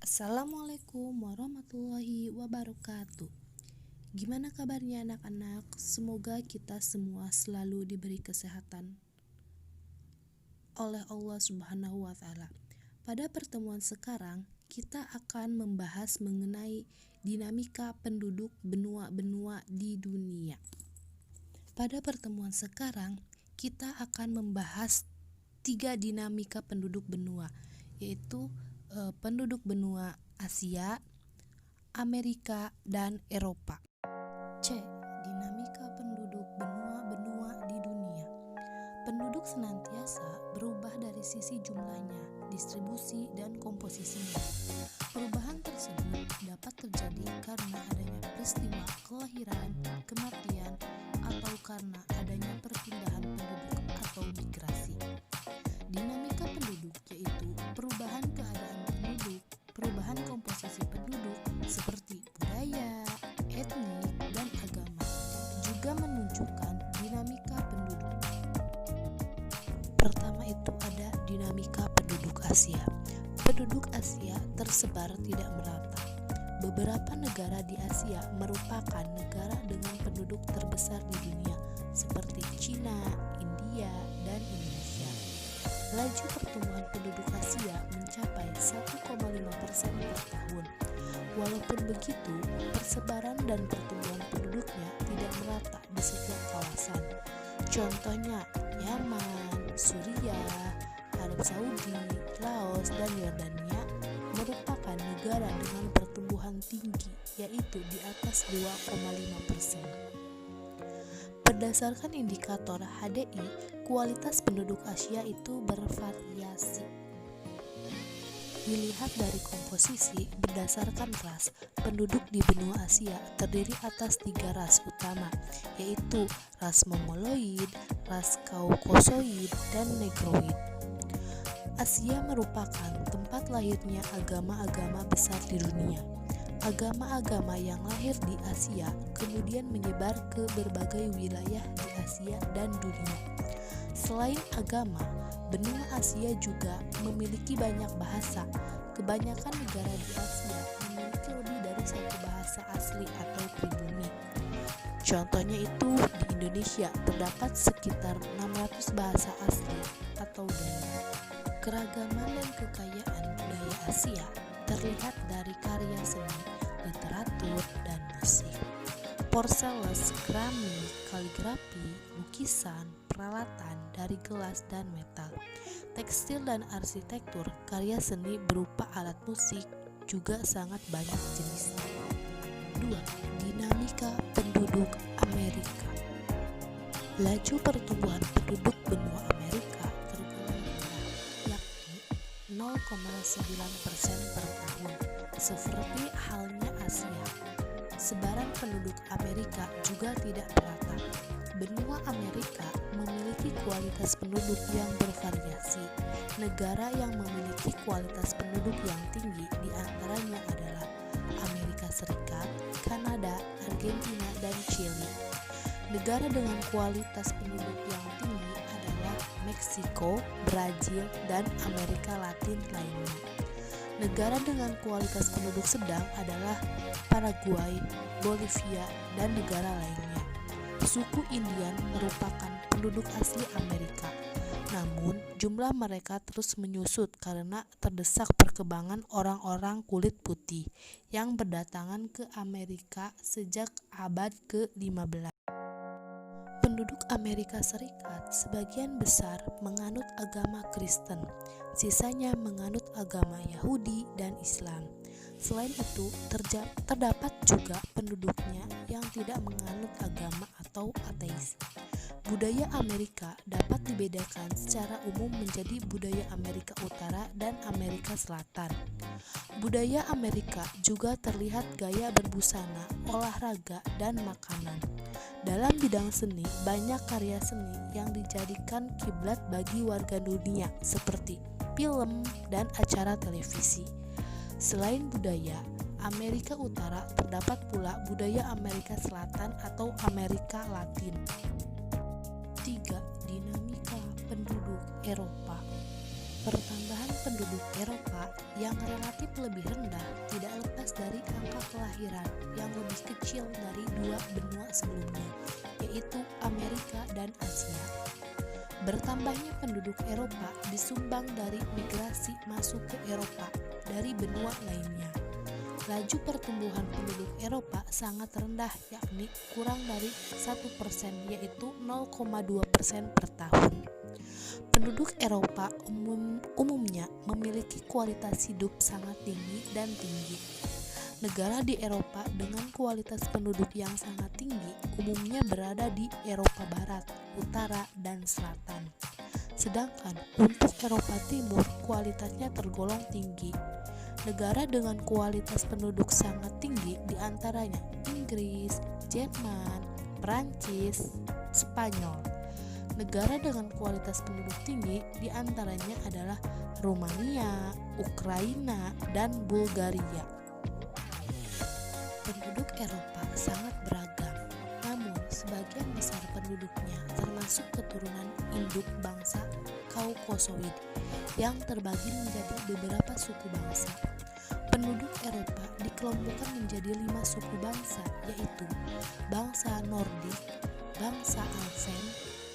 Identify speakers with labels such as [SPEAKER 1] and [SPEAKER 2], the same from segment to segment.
[SPEAKER 1] Assalamualaikum warahmatullahi wabarakatuh. Gimana kabarnya anak-anak? Semoga kita semua selalu diberi kesehatan oleh Allah Subhanahu wa Ta'ala. Pada pertemuan sekarang, kita akan membahas mengenai dinamika penduduk benua-benua di dunia. Pada pertemuan sekarang, kita akan membahas 3 dinamika penduduk benua, yaitu penduduk benua Asia, Amerika, dan Eropa. C. Dinamika penduduk benua-benua di dunia. Penduduk senantiasa berubah dari sisi jumlahnya, distribusi, dan komposisinya. Perubahan tersebut dapat terjadi karena adanya peristiwa kelahiran, kematian, atau karena adanya perpindahan penduduk atau migrasi. Dinamika penduduk yaitu perubahan keadaan penduduk, perubahan komposisi penduduk seperti budaya, etnik, dan agama, juga menunjukkan dinamika penduduk. Pertama itu ada dinamika penduduk Asia. Penduduk Asia tersebar tidak merata. Beberapa negara di Asia merupakan negara dengan penduduk terbesar di dunia, seperti Cina, India, dan Indonesia. Laju pertumbuhan penduduk Asia mencapai 1,5% per tahun. Walaupun begitu, persebaran dan pertumbuhan penduduknya tidak merata di setiap kawasan. Contohnya Yaman, Suriah, Arab Saudi, Laos, dan Yordania merupakan negara dengan pertumbuhan tinggi, yaitu di atas 2,5%. Berdasarkan indikator HDI, kualitas penduduk Asia itu bervariasi. Dilihat dari komposisi berdasarkan ras, penduduk di benua Asia terdiri atas 3 ras utama, yaitu ras Mongoloid, ras Kaukasoid, dan Negroid. Asia merupakan tempat lahirnya agama-agama besar di dunia. Agama-agama yang lahir di Asia kemudian menyebar ke berbagai wilayah di Asia dan dunia. Selain agama, benua Asia juga memiliki banyak bahasa. Kebanyakan negara di Asia memiliki lebih dari 1 bahasa asli atau pribumi. Contohnya itu di Indonesia terdapat sekitar 600 bahasa asli atau daerah. Keragaman dan kekayaan budaya Asia terlihat dari karya seni, literatur, dan musik. Porselen, keramik, kaligrafi, lukisan, peralatan dari gelas dan metal, tekstil dan arsitektur, karya seni berupa alat musik juga sangat banyak jenisnya. 2. Dinamika penduduk Amerika. Laju pertumbuhan penduduk benua Amerika tergolong rendah, yakni 0,9% per tahun, seperti halnya Asia. Sebaran penduduk Amerika juga tidak merata. Benua Amerika memiliki kualitas penduduk yang bervariasi. Negara yang memiliki kualitas penduduk yang tinggi diantaranya adalah Amerika Serikat, Kanada, Argentina, dan Chili. Negara dengan kualitas penduduk yang tinggi adalah Meksiko, Brazil, dan Amerika Latin lainnya. Negara dengan kualitas penduduk sedang adalah Paraguay, Bolivia, dan negara lainnya. Suku Indian merupakan penduduk asli Amerika, namun jumlah mereka terus menyusut karena terdesak perkembangan orang-orang kulit putih yang berdatangan ke Amerika sejak abad ke-15. Penduduk Amerika Serikat sebagian besar menganut agama Kristen, sisanya menganut agama Yahudi dan Islam. Selain itu, terdapat juga penduduknya yang tidak menganut agama atau ateis. Budaya Amerika dapat dibedakan secara umum menjadi budaya Amerika Utara dan Amerika Selatan. Budaya Amerika juga terlihat gaya berbusana, olahraga, dan makanan. Dalam bidang seni, banyak karya seni yang dijadikan kiblat bagi warga dunia seperti film dan acara televisi. Selain budaya Amerika Utara, terdapat pula budaya Amerika Selatan atau Amerika Latin. 3. Dinamika penduduk Eropa. Pertambahan penduduk Eropa yang relatif lebih rendah tidak lepas dari angka kelahiran yang lebih kecil dari dua benua sebelumnya, yaitu Amerika dan Asia. Bertambahnya penduduk Eropa disumbang dari migrasi masuk ke Eropa dari benua lainnya. Laju pertumbuhan penduduk Eropa sangat rendah, yakni kurang dari 1%, yaitu 0,2% per tahun. Penduduk Eropa umumnya memiliki kualitas hidup sangat tinggi dan tinggi. Negara di Eropa dengan kualitas penduduk yang sangat tinggi umumnya berada di Eropa Barat, Utara, dan Selatan. Sedangkan untuk Eropa Timur kualitasnya tergolong tinggi. Negara dengan kualitas penduduk sangat tinggi diantaranya Inggris, Jerman, Perancis, Spanyol. Negara dengan kualitas penduduk tinggi diantaranya adalah Rumania, Ukraina, dan Bulgaria. Penduduk Eropa sangat beragam, namun sebagian besar penduduknya termasuk keturunan induk bangsa Kaukasoid yang terbagi menjadi beberapa suku bangsa. Penduduk Eropa dikelompokkan menjadi 5 suku bangsa, yaitu bangsa Nordik, bangsa Alpen,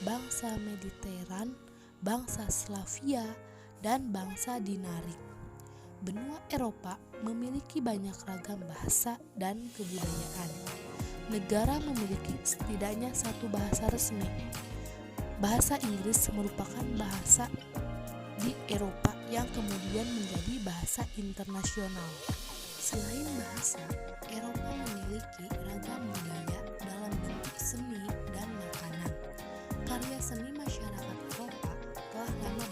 [SPEAKER 1] bangsa Mediteran, bangsa Slavia, dan bangsa Dinarik. Benua Eropa memiliki banyak ragam bahasa dan kebudayaan. Negara memiliki setidaknya satu bahasa resmi. Bahasa Inggris merupakan bahasa di Eropa yang kemudian menjadi bahasa internasional. Selain bahasa, Eropa memiliki ragam budaya dalam bentuk seni dan makanan. Karya seni masyarakat Eropa telah lama